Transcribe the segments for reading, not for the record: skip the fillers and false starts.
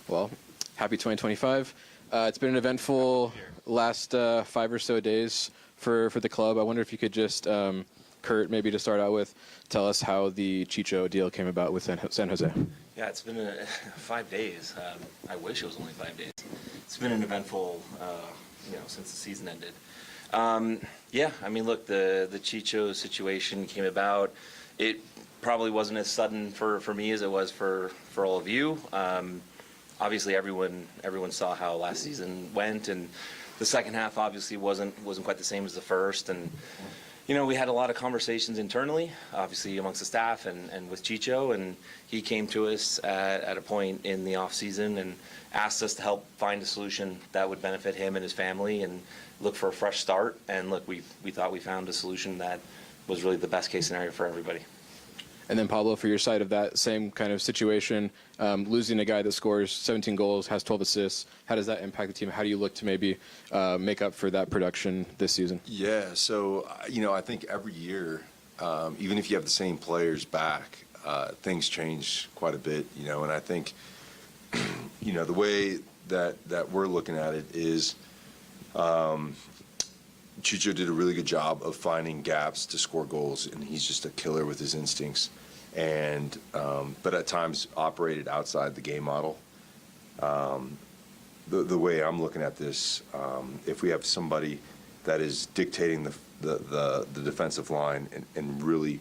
Well, happy 2025. It's been an eventful last 5 or so days for the club. I wonder if you could just, Kurt, maybe to start out with, tell us how the Chicho deal came about with San Jose. Yeah, it's been 5 days. I wish it was only 5 days. It's been an eventful, since the season ended. Yeah, I mean, look, the Chicho situation came about. It probably wasn't as sudden for me as it was for all of you. Obviously, everyone saw how last season went, and the second half obviously wasn't quite the same as the first. And we had a lot of conversations internally, obviously amongst the staff and with Chicho, and he came to us at a point in the off season and asked us to help find a solution that would benefit him and his family and look for a fresh start. And look, we thought we found a solution that was really the best case scenario for everybody. And then Pablo, for your side of that same kind of situation, losing a guy that scores 17 goals, has 12 assists, how does that impact the team? How do you look to maybe make up for that production this season? Yeah, so, I think every year, even if you have the same players back, things change quite a bit, and I think, the way that we're looking at it is Chicho did a really good job of finding gaps to score goals, and he's just a killer with his instincts. And but at times operated outside the game model. The way I'm looking at this, if we have somebody that is dictating the defensive line and really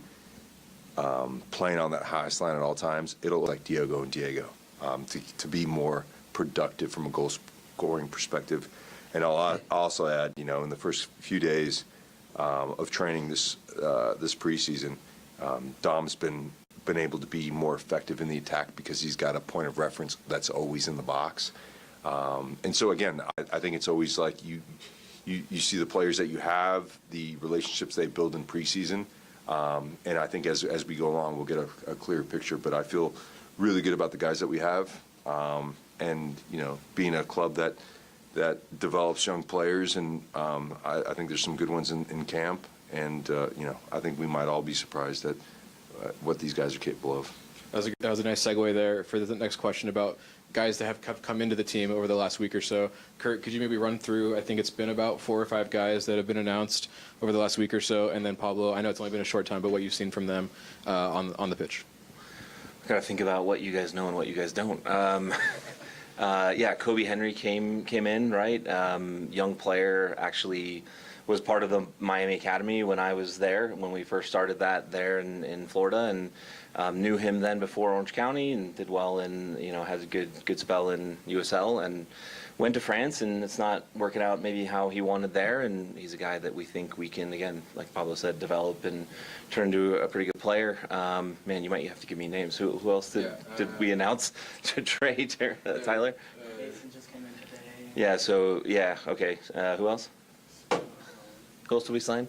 playing on that highest line at all times, it'll look like Diego to be more productive from a goal scoring perspective. And I'll also add, in the first few days of training this preseason, Dom's been able to be more effective in the attack because he's got a point of reference that's always in the box. And so again, I think it's always like you see the players that you have, the relationships they build in preseason, and I think as we go along, we'll get a clearer picture. But I feel really good about the guys that we have, and being a club that develops young players, and I think there's some good ones in camp, and I think we might all be surprised at what these guys are capable of. That was a nice segue there for the next question about guys that have come into the team over the last week or so. Kurt, could you maybe run through, I think it's been about 4 or 5 guys that have been announced over the last week or so, and then Pablo, I know it's only been a short time, but what you've seen from them on the pitch. I gotta think about what you guys know and what you guys don't. Yeah, Kobe Henry came in, right? Young player, actually was part of the Miami Academy when I was there, when we first started that there in Florida, and knew him then before Orange County, and did well and had a good spell in USL, and went to France, and it's not working out maybe how he wanted there, and he's a guy that we think we can, again, like Pablo said, develop and turn into a pretty good player. Man, you might have to give me names. Who else did we announce to trade, Tyler? Jason just came in today. Yeah, so, yeah, okay. Who else? Who else did we sign?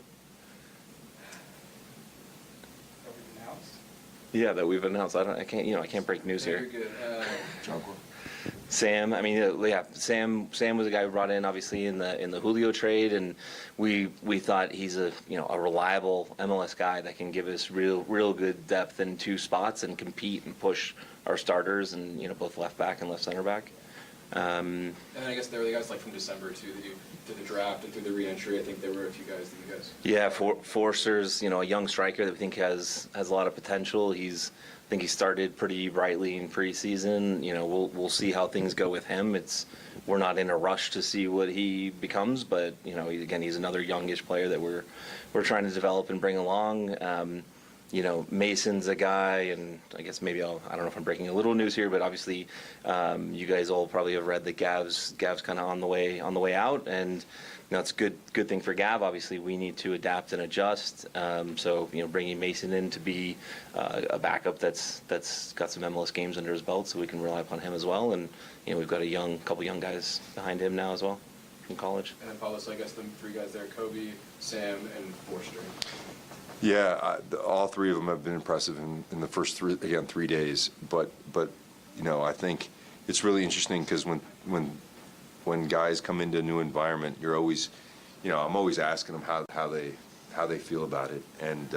Yeah, that we've announced. I can't break news here. Very good. Sam, I mean, yeah, Sam was a guy we brought in, obviously, in the Julio trade, and we thought he's a reliable MLS guy that can give us real good depth in 2 spots and compete and push our starters, and both left back and left center back. And then I guess there were the guys like from December too that you did the draft and through the re-entry. I think there were a few guys that you guys. Yeah, Forster's a young striker that we think has a lot of potential. I think he started pretty brightly in preseason. We'll see how things go with him. We're not in a rush to see what he becomes, but he's another youngish player that we're trying to develop and bring along. Mason's a guy, and I guess maybe I don't know if I'm breaking a little news here, but obviously you guys all probably have read that Gav's kind of on the way out, and it's a good thing for Gav. Obviously, we need to adapt and adjust. So bringing Mason in to be a backup that's got some MLS games under his belt, so we can rely upon him as well. And we've got a couple young guys behind him now as well from college. And then Paulo, so I guess the 3 guys there: Kobe, Sam, and Forster. Yeah, all 3 of them have been impressive in the first 3 days. But I think it's really interesting because when guys come into a new environment, you're always, I'm always asking them how they feel about it, and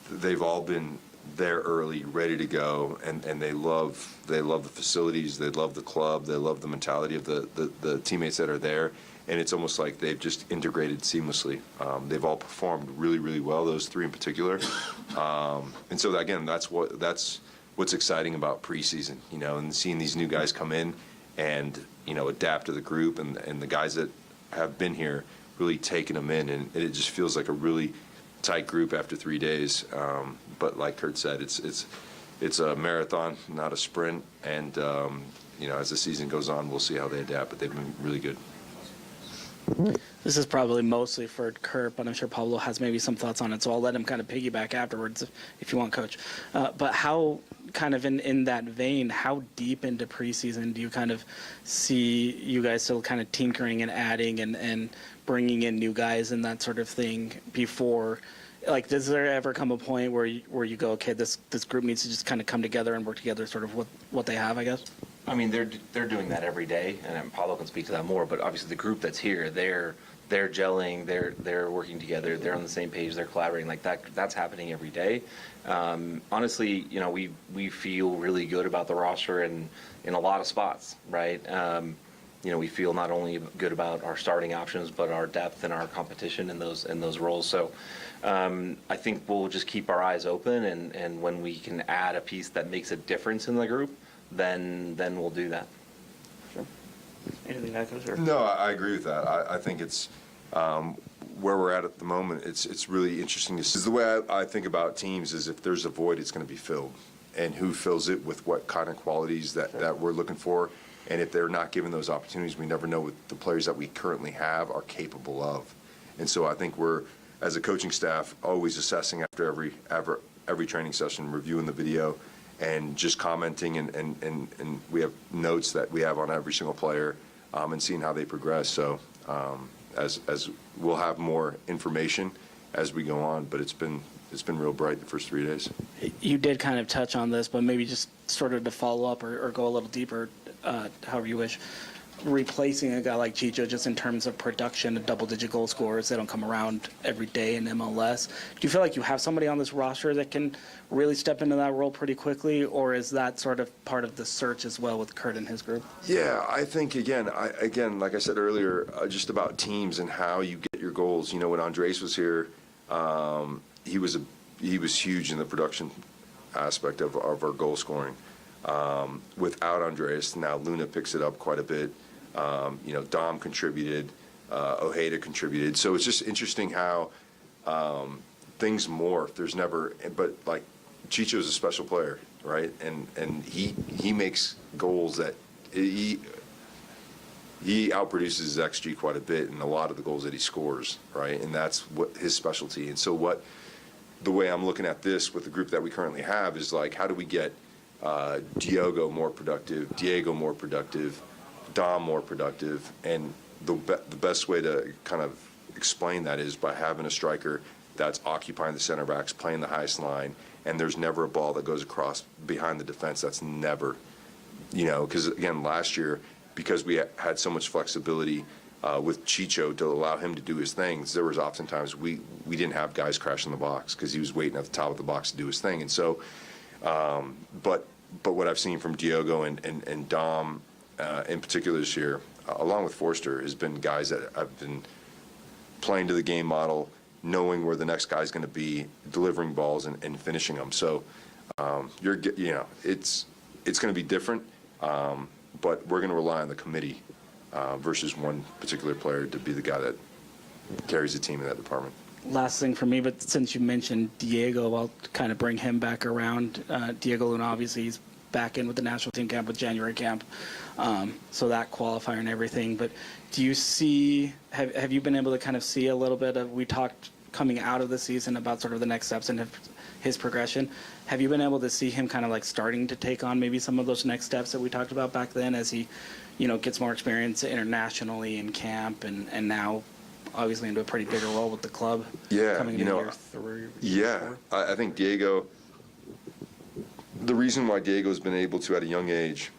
they've all been there early, ready to go, and they love the facilities, they love the club, they love the mentality of the teammates that are there, and it's almost like they've just integrated seamlessly. They've all performed really, really well, those three in particular, and so again, that's what's exciting about preseason, and seeing these new guys come in and adapt to the group, and the guys that have been here really taking them in, and it just feels like a really tight group after 3 days. But like Kurt said, it's a marathon, not a sprint. And as the season goes on, we'll see how they adapt. But they've been really good. This is probably mostly for Kurt, but I'm sure Pablo has maybe some thoughts on it, so I'll let him kind of piggyback afterwards if you want, Coach. But how, kind of in that vein, how deep into preseason do you kind of see you guys still kind of tinkering and adding and bringing in new guys and that sort of thing before? Like, does there ever come a point where you go, okay, this group needs to just kind of come together and work together, sort of what they have, I guess? I mean, they're doing that every day, and Paulo can speak to that more. But obviously, the group that's here, they're gelling, they're working together, they're on the same page, they're collaborating. Like that's happening every day. Honestly, we feel really good about the roster and in a lot of spots, right? We feel not only good about our starting options, but our depth and our competition in those roles. So I think we'll just keep our eyes open, and when we can add a piece that makes a difference in the group, then we'll do that. Sure. Anything that goes? No, I agree with that. I think it's where we're at the moment. It's really interesting to see. The way I think about teams is if there's a void, it's going to be filled, and who fills it with what kind of qualities that we're looking for. And if they're not given those opportunities, we never know what the players that we currently have are capable of. And so I think we're, as a coaching staff, always assessing after every training session, reviewing the video, and just commenting, and we have notes that we have on every single player, and seeing how they progress. So as we'll have more information as we go on, but it's been real bright the first 3 days. You did kind of touch on this, but maybe just sort of to follow up or go a little deeper, however you wish. Replacing a guy like Chicho, just in terms of production and double-digit goal scorers, they don't come around every day in MLS. Do you feel like you have somebody on this roster that can really step into that role pretty quickly, or is that sort of part of the search as well with Kurt and his group? Yeah, I think again, like I said earlier, just about teams and how you get your goals. When Andres was here, he was huge in the production aspect of our goal scoring. Without Andres, now Luna picks it up quite a bit. Dom contributed, Ojeda contributed. So it's just interesting how things morph. There's never, but like Chicho's a special player, right? And he makes goals that he outproduces his XG quite a bit in a lot of the goals that he scores, right? And that's what his specialty. And so the way I'm looking at this with the group that we currently have is like, how do we get Diego more productive, Dom more productive, and the best way to kind of explain that is by having a striker that's occupying the center backs, playing the highest line, and there's never a ball that goes across behind the defense. That's never, because again, last year, because we had so much flexibility with Chicho to allow him to do his things, there was oftentimes we didn't have guys crashing the box because he was waiting at the top of the box to do his thing. And so, but what I've seen from Diego and Dom in particular this year, along with Forster, has been guys that have been playing to the game model, knowing where the next guy's going to be, delivering balls and finishing them. So it's going to be different, but we're going to rely on the committee versus one particular player to be the guy that carries the team in that department. Last thing for me, but since you mentioned Diego, I'll kind of bring him back around. Diego Luna, obviously, he's back in with the national team camp with January camp, so that qualifier and everything. But do you see, have you been able to kind of see a little bit of, we talked coming out of the season about sort of the next steps and his progression. Have you been able to see him kind of like starting to take on maybe some of those next steps that we talked about back then as he, gets more experience internationally in camp and now obviously into a pretty bigger role with the club? Yeah, coming into year 3. Yeah, I think Diego, the reason why Diego's been able to, at a young age,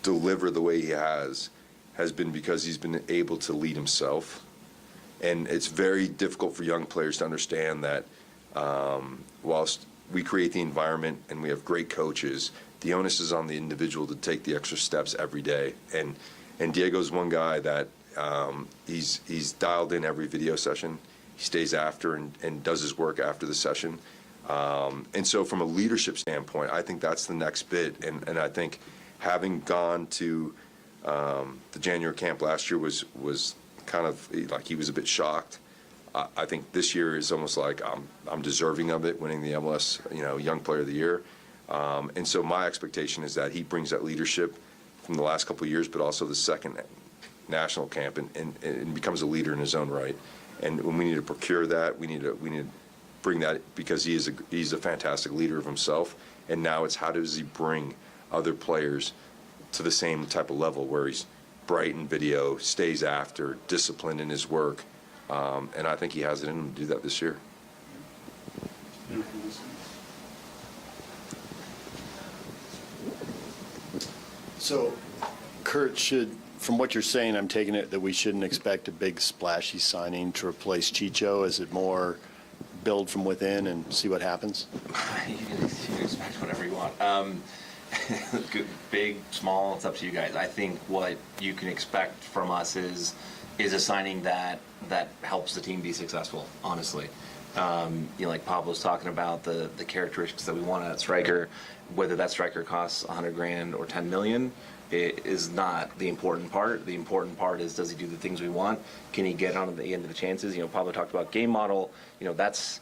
deliver the way he has been because he's been able to lead himself. And it's very difficult for young players to understand that whilst we create the environment and we have great coaches, the onus is on the individual to take the extra steps every day. And Diego's one guy that he's dialed in every video session. He stays after and does his work after the session. And so from a leadership standpoint, I think that's the next bit. And I think having gone to the January camp last year was kind of like he was a bit shocked. I think this year is almost like I'm deserving of it, winning the MLS, Young Player of the Year. And so my expectation is that he brings that leadership from the last couple of years, but also the second national camp, and becomes a leader in his own right. And when we need to procure that, we need to bring that, because he's a fantastic leader of himself. And now it's how does he bring other players to the same type of level where he's bright in video, stays after, disciplined in his work. And I think he has it in him to do that this year. So, Kurt, from what you're saying, I'm taking it that we shouldn't expect a big splashy signing to replace Chicho. Is it more build from within and see what happens? You can expect whatever you want. Big, small, it's up to you guys. I think what you can expect from us is a signing that helps the team be successful, honestly. Like Pablo's talking about the characteristics that we want at striker, whether that striker costs $100,000 or $10 million, it is not the important part. The important part is, does he do the things we want? Can he get on the end of the chances? Pablo talked about game model. That's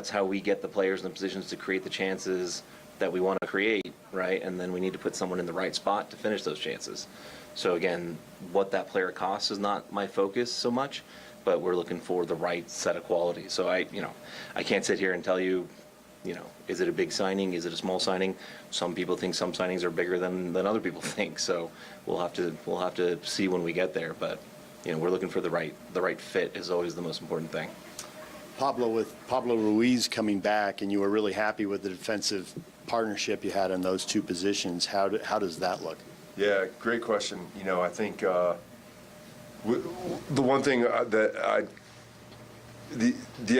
how we get the players in the positions to create the chances that we want to create, right? And then we need to put someone in the right spot to finish those chances. So again, what that player costs is not my focus so much, but we're looking for the right set of quality. So I can't sit here and tell you, is it a big signing? Is it a small signing? Some people think some signings are bigger than other people think. So we'll have to see when we get there. But we're looking for the right fit is always the most important thing. Pablo, with Pablo Ruiz coming back, and you were really happy with the defensive partnership you had in those two positions, how does that look? Yeah, great question. I think the one thing the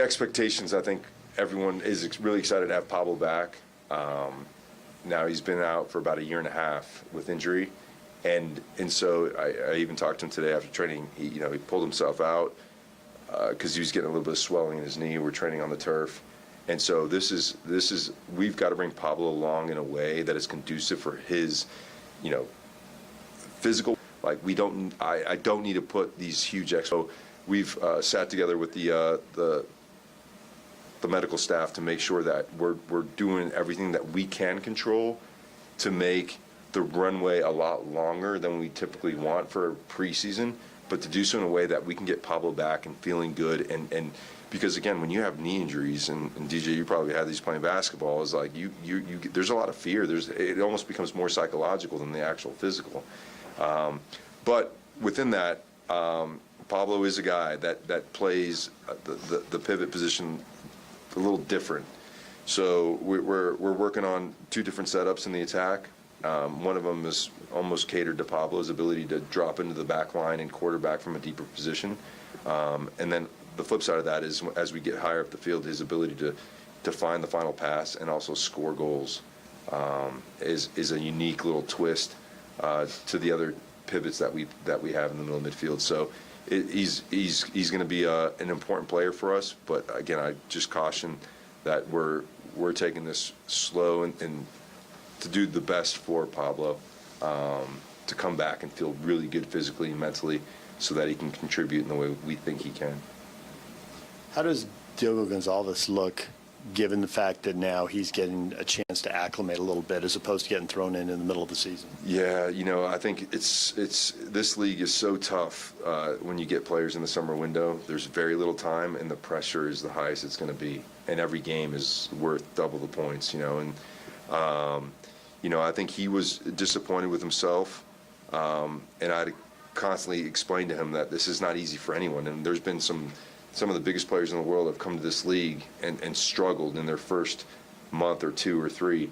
expectations, I think everyone is really excited to have Pablo back. Now he's been out for about a year and a half with injury, and so I even talked to him today after training. He pulled himself out because he was getting a little bit of swelling in his knee. We're training on the turf. And so this is we've got to bring Pablo along in a way that is conducive for his, physical. Like I don't need to put these huge So we've sat together with the medical staff to make sure that we're doing everything that we can control to make the runway a lot longer than we typically want for preseason, but to do so in a way that we can get Pablo back and feeling good. And because again, when you have knee injuries, and DJ, you probably had these playing basketball, is like you there's a lot of fear. It almost becomes more psychological than the actual physical. But within that, Pablo is a guy that plays the pivot position a little different. So we're working on two different setups in the attack. One of them is almost catered to Pablo's ability to drop into the back line and quarterback from a deeper position. And then the flip side of that is, as we get higher up the field, his ability to find the final pass and also score goals is a unique little twist to the other pivots that we have in the middle of midfield. So he's going to be an important player for us. But again, I just caution that we're taking this slow and to do the best for Pablo, to come back and feel really good physically and mentally, so that he can contribute in the way we think he can. How does Diogo Gonzalez look, given the fact that now he's getting a chance to acclimate a little bit, as opposed to getting thrown in the middle of the season? Yeah, I think it's this league is so tough when you get players in the summer window. There's very little time, and the pressure is the highest it's going to be, and every game is worth double the points. And I think he was disappointed with himself, and I'd constantly explained to him that this is not easy for anyone. And there's been some of the biggest players in the world have come to this league and struggled in their first month or two or three.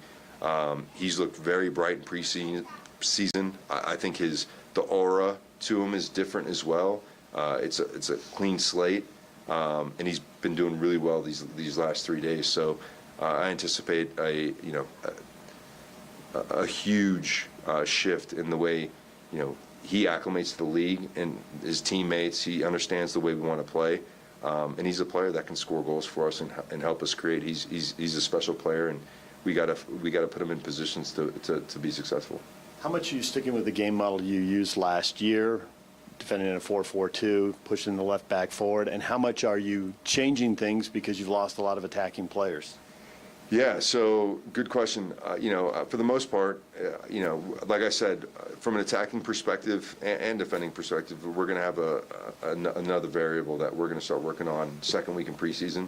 He's looked very bright in preseason. I think the aura to him is different as well. It's a clean slate, and he's been doing really well these last 3 days. So I anticipate a huge shift in the way he acclimates to the league and his teammates. He understands the way we want to play, and he's a player that can score goals for us and help us create. He's a special player, and we got to put him in positions to be successful. How much are you sticking with the game model you used last year, defending in a 4-4-2, pushing the left back forward, and how much are you changing things because you've lost a lot of attacking players? Yeah, so good question. For the most part, like I said, from an attacking perspective and defending perspective, we're going to have another variable that we're going to start working on second week in preseason,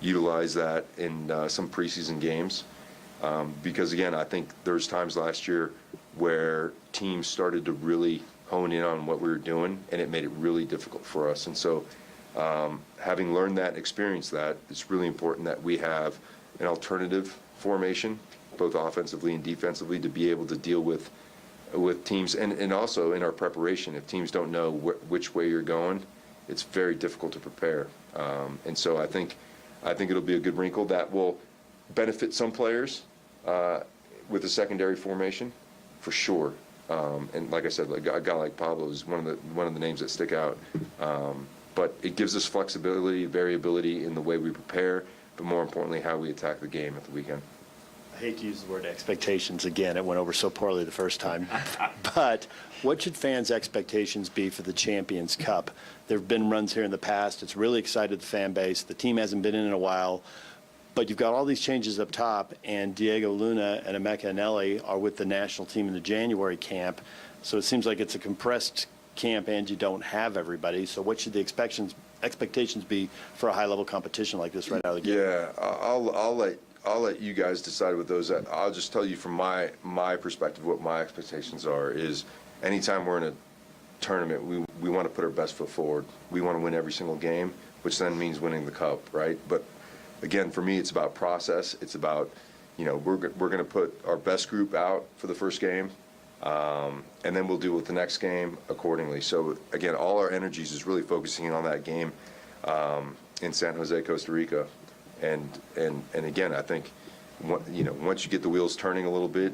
utilize that in some preseason games. Because, again, I think there's times last year where teams started to really hone in on what we were doing, and it made it really difficult for us. And so having learned that and experienced that, it's really important that we have an alternative formation, both offensively and defensively, to be able to deal with teams. And also in our preparation, if teams don't know which way you're going, it's very difficult to prepare. And so I think it'll be a good wrinkle that will benefit some players with the secondary formation, for sure. And like I said, like a guy like Pablo is one of the names that stick out. But it gives us flexibility, variability in the way we prepare, but more importantly, how we attack the game at the weekend. I hate to use the word expectations again. It went over so poorly the first time. But what should fans' expectations be for the Champions Cup? There have been runs here in the past. It's really excited the fan base. The team hasn't been in a while. But you've got all these changes up top, and Diego Luna and Emeka Anelli are with the national team in the January camp. So it seems like it's a compressed camp, and you don't have everybody. So what should the expectations be for a high-level competition like this right out of the gate? Yeah, I'll let you guys decide with those. I'll just tell you from my perspective what my expectations are. Is anytime we're in a tournament, we want to put our best foot forward. We want to win every single game, which then means winning the cup, right? But again, for me, it's about process. It's about, we're going to put our best group out for the first game, and then we'll deal with the next game accordingly. So again, all our energies is really focusing on that game in San Jose, Costa Rica. And again, I think, once you get the wheels turning a little bit,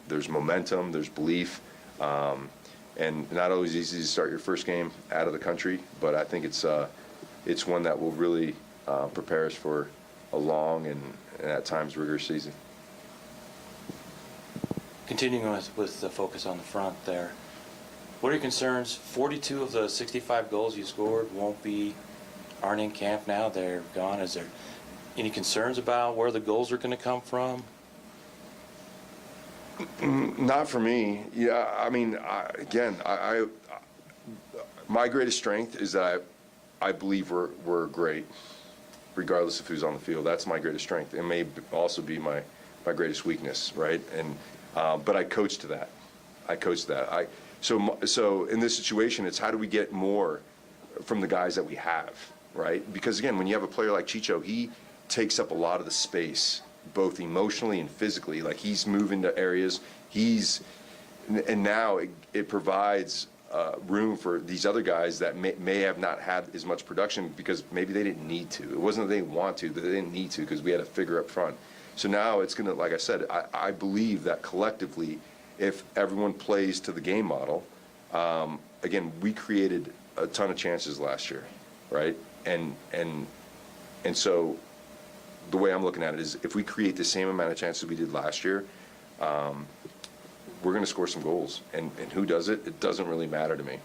there's momentum, there's belief, and not always easy to start your first game out of the country, but I think it's one that will really prepare us for a long and at times rigorous season. Continuing with the focus on the front there, what are your concerns? 42 of the 65 goals you scored aren't in camp now. They're gone. Is there any concerns about where the goals are going to come from? Not for me. Yeah, I mean, my greatest strength is that I believe we're great, regardless of who's on the field. That's my greatest strength. It may also be my greatest weakness, right? And but I coach to that. So in this situation, it's how do we get more from the guys that we have, right? Because again, when you have a player like Chicho, he takes up a lot of the space, both emotionally and physically. Like, he's moving to areas. And now it provides room for these other guys that may have not had as much production because maybe they didn't need to. It wasn't that they want to, that they didn't need to because we had a figure up front. So now it's going to, like I said, I believe that collectively, if everyone plays to the game model, again, we created a ton of chances last year, right? And so the way I'm looking at it is if we create the same amount of chances we did last year, we're going to score some goals. And who does it? It doesn't really matter to me.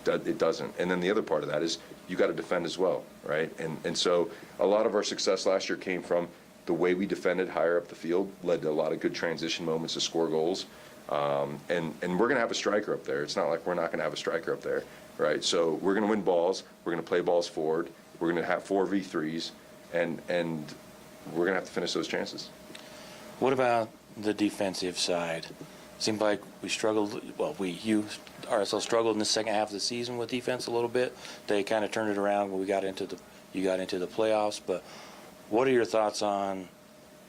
It doesn't. And then the other part of that is you got to defend as well, right? And so a lot of our success last year came from the way we defended higher up the field, led to a lot of good transition moments to score goals. And we're going to have a striker up there. It's not like we're not going to have a striker up there, right? So we're going to win balls. We're going to play balls forward. We're going to have 4v3s, and we're going to have to finish those chances. What about the defensive side? Seemed like we struggled. Well, RSL struggled in the second half of the season with defense a little bit. They kind of turned it around when you got into the playoffs. But what are your thoughts on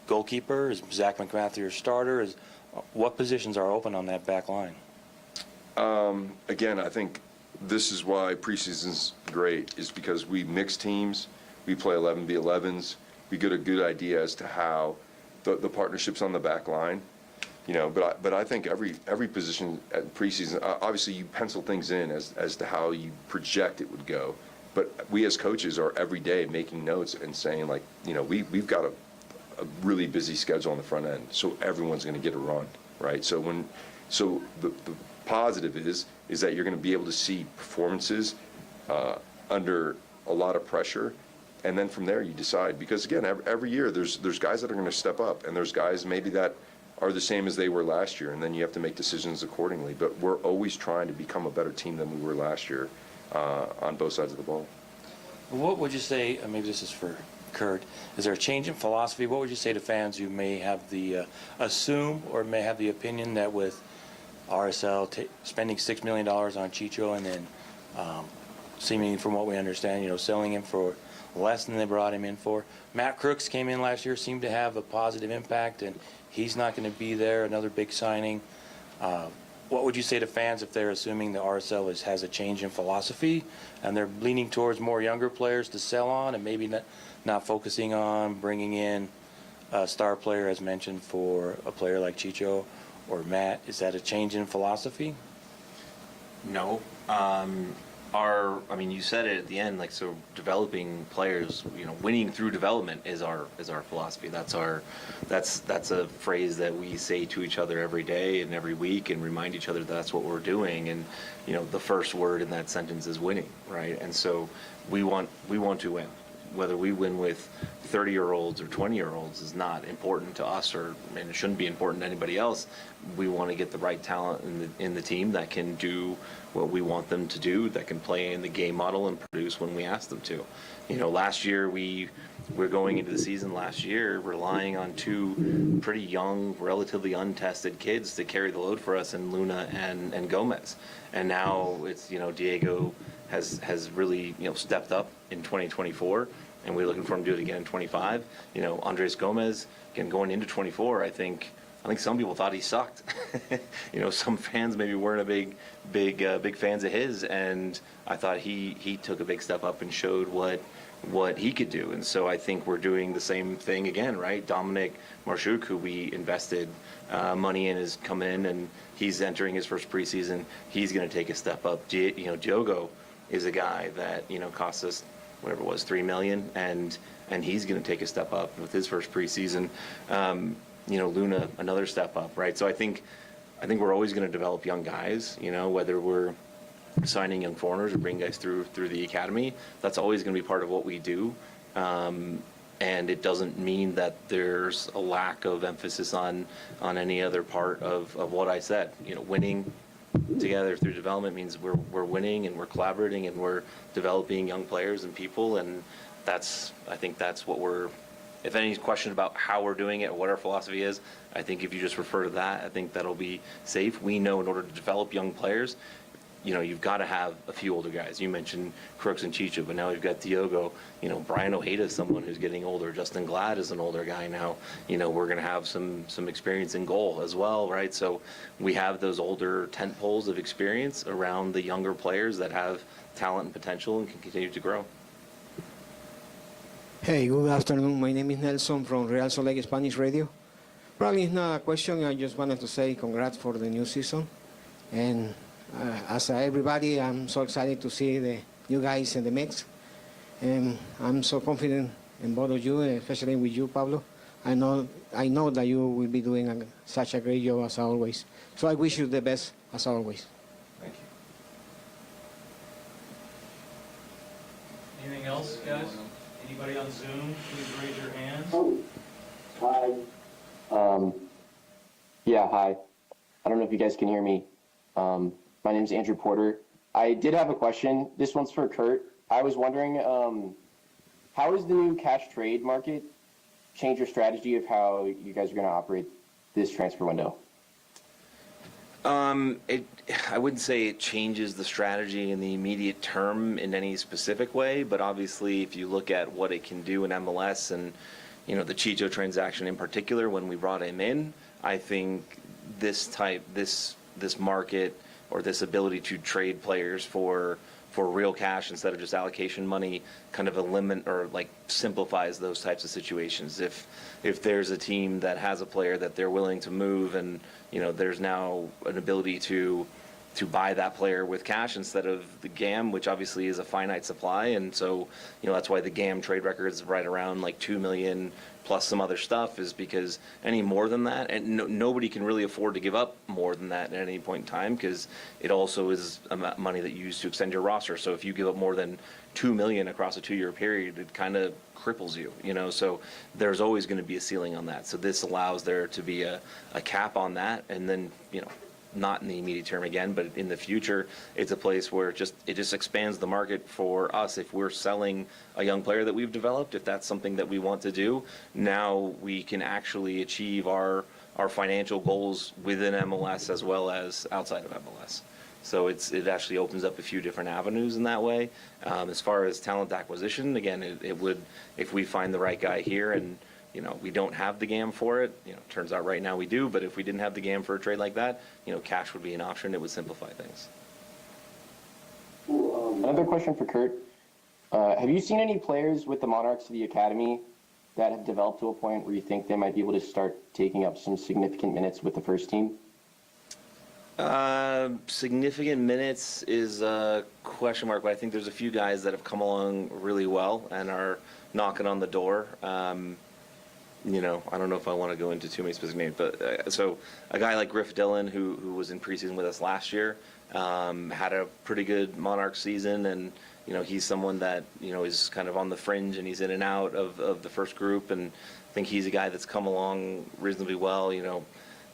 goalkeeper? Is Zach McMath your starter? What positions are open on that back line? Again, I think this is why preseason's great, is because we mix teams, we play 11v11s, we get a good idea as to how the partnerships on the back line, you know, but I think every position at preseason, obviously you pencil things in as to how you project it would go, but we as coaches are every day making notes and saying, like, you know, we've got a really busy schedule on the front end, so everyone's going to get a run, right? So the positive is that you're going to be able to see performances under a lot of pressure, and then from there you decide, because again, every year there's guys that are going to step up, and there's guys maybe that are the same as they were last year, and then you have to make decisions accordingly. But we're always trying to become a better team than we were last year on both sides of the ball. What would you say, maybe this is for Kurt, is there a change in philosophy? What would you say to fans who may have the assume or may have the opinion that with RSL spending $6 million on Chicho and then seemingly, from what we understand, you know, selling him for less than they brought him in for? Matt Crooks came in last year, seemed to have a positive impact, and he's not going to be there, another big signing. What would you say to fans if they're assuming the RSL has a change in philosophy and they're leaning towards more younger players to sell on and maybe not focusing on bringing in a star player, as mentioned, for a player like Chicho or Matt? Is that a change in philosophy? No. I mean, you said it at the end, like, so developing players, you know, winning through development is our philosophy. That's a phrase that we say to each other every day and every week and remind each other that's what we're doing. And, you know, the first word in that sentence is winning, right? And so we want to win. Whether we win with 30-year-olds or 20-year-olds is not important to us, and it shouldn't be important to anybody else. We want to get the right talent in the team that can do what we want them to do, that can play in the game model and produce when we ask them to. You know, last year we're going into the season last year relying on two pretty young, relatively untested kids to carry the load for us in Luna and Gomez. And now it's, you know, Diego has really, you know, stepped up in 2024, and we're looking for him to do it again in 25. You know, Andres Gomez, again, going into 24, I think some people thought he sucked. You know, some fans maybe weren't big fans of his, and I thought he took a big step up and showed what he could do. And so I think we're doing the same thing again, right? Dominic Marchuk, who we invested money in, has come in, and he's entering his first preseason. He's going to take a step up. You know, Diogo is a guy that, you know, cost us whatever it was, $3 million, and he's going to take a step up with his first preseason. You know, Luna, another step up, right? So I think we're always going to develop young guys, you know, whether we're signing young foreigners or bringing guys through the academy. That's always going to be part of what we do. And it doesn't mean that there's a lack of emphasis on any other part of what I said. You know, winning together through development means we're winning and we're collaborating and we're developing young players and people, and I think that's what we're. If any question about how we're doing it, what our philosophy is, I think if you just refer to that, I think that'll be safe. We know in order to develop young players, you know, you've got to have a few older guys. You mentioned Crooks and Chicho, but now we've got Diogo. You know, Brian Ojeda is someone who's getting older. Justin Glad is an older guy now. You know, we're going to have some experience in goal as well, right? So we have those older tent poles of experience around the younger players that have talent and potential and can continue to grow. Hey, good afternoon. My name is Nelson from Real Salt Lake Spanish Radio. Probably it's not a question. I just wanted to say congrats for the new season. And as everybody, I'm so excited to see the new guys in the mix. And I'm so confident in both of you, especially with you, Pablo. I know that you will be doing such a great job as always. So I wish you the best as always. Thank you. Anything else, guys? Anybody on Zoom, please raise your hand. Oh, hi. Yeah, hi. I don't know if you guys can hear me. My name is Andrew Porter. I did have a question. This one's for Kurt. I was wondering, how is the new cash trade market change your strategy of how you guys are going to operate this transfer window? I wouldn't say it changes the strategy in the immediate term in any specific way, but obviously if you look at what it can do in MLS and, you know, the Chicho transaction in particular, when we brought him in, I think this market or this ability to trade players for real cash instead of just allocation money kind of eliminate or like simplifies those types of situations. If there's a team that has a player that they're willing to move, and there's now an ability to buy that player with cash instead of the GAM, which obviously is a finite supply, and so that's why the GAM trade record is right around like 2 million plus some other stuff, is because any more than that, and nobody can really afford to give up more than that at any point in time, because it also is money that you use to extend your roster. So if you give up more than 2 million across a 2-year period, it kind of cripples you, so there's always going to be a ceiling on that. So this allows there to be a cap on that, and then not in the immediate term again, but in the future, it's a place where it just expands the market for us. If we're selling a young player that we've developed, if that's something that we want to do, now we can actually achieve our financial goals within MLS as well as outside of MLS. So it actually opens up a few different avenues in that way. As far as talent acquisition, again, it would, if we find the right guy here and we don't have the GAM for it. Turns out right now we do, but if we didn't have the GAM for a trade like that, cash would be an option. It would simplify things. Another question for Kurt. Have you seen any players with the Monarchs of the Academy that have developed to a point where you think they might be able to start taking up some significant minutes with the first team? Significant minutes is a question mark, but I think there's a few guys that have come along really well and are knocking on the door. I don't know if I want to go into too many specific names, but so a guy like Griff Dillon, who was in preseason with us last year, had a pretty good Monarch season, and he's someone that is kind of on the fringe, and he's in and out of the first group, and I think he's a guy that's come along reasonably well.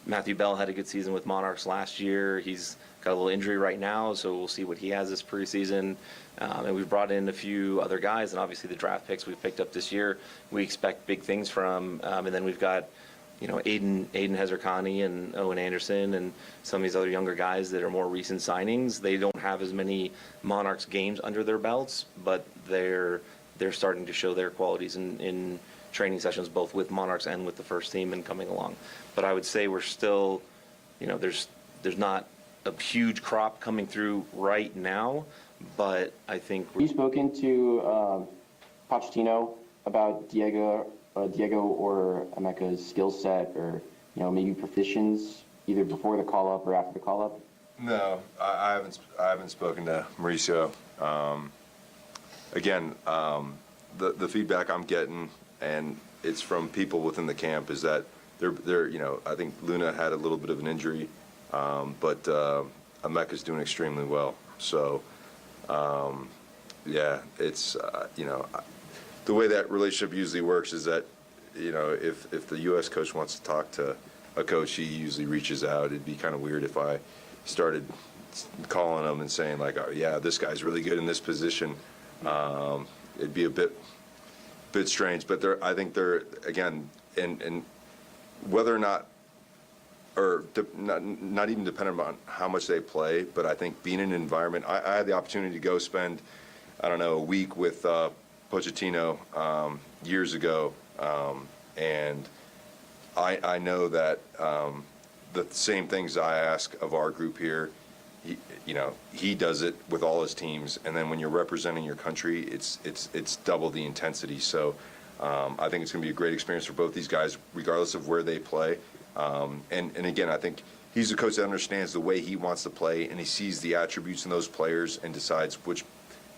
Matthew Bell had a good season with Monarchs last year. He's got a little injury right now, so we'll see what he has this preseason. And we've brought in a few other guys, and obviously the draft picks we've picked up this year, we expect big things from. And then we've got, Aiden Hezerkani and Owen Anderson and some of these other younger guys that are more recent signings. They don't have as many Monarchs games under their belts, but they're starting to show their qualities in training sessions, both with Monarchs and with the first team, and coming along. But I would say we're still, there's not a huge crop coming through right now, but I think Have you spoken to Pochettino about Diego or Emeka's skill set, or maybe proficiencies either before the call up or after the call up? No, I haven't spoken to Mauricio. Again, the feedback I'm getting, and it's from people within the camp, is that they're I think Luna had a little bit of an injury, but Emeka's doing extremely well. So yeah, it's the way that relationship usually works is that if the U.S. coach wants to talk to a coach, he usually reaches out. It'd be kind of weird if I started calling him and saying like, oh yeah, this guy's really good in this position. It'd be a bit strange, but I think they're, again, and whether or not, or not even dependent on how much they play, but I think being in an environment, I had the opportunity to go spend, a week with Pochettino years ago, and I know that the same things I ask of our group here, he does it with all his teams, and then when you're representing your country, it's double the intensity. So I think it's going to be a great experience for both these guys, regardless of where they play. And again, I think he's a coach that understands the way he wants to play, and he sees the attributes in those players and decides which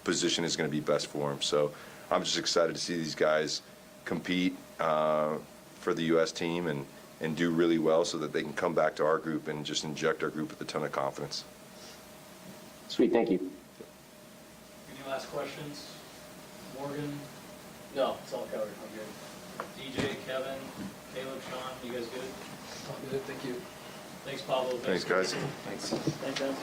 position is going to be best for him. So I'm just excited to see these guys compete for the U.S. team and do really well, so that they can come back to our group and just inject our group with a ton of confidence. Sweet, thank you. Any last questions? Morgan? No, it's all covered. I'm good. DJ, Kevin, Caleb, Sean, you guys good? All good, thank you. Thanks, Pablo. Thanks, guys. Thanks. Thanks, guys.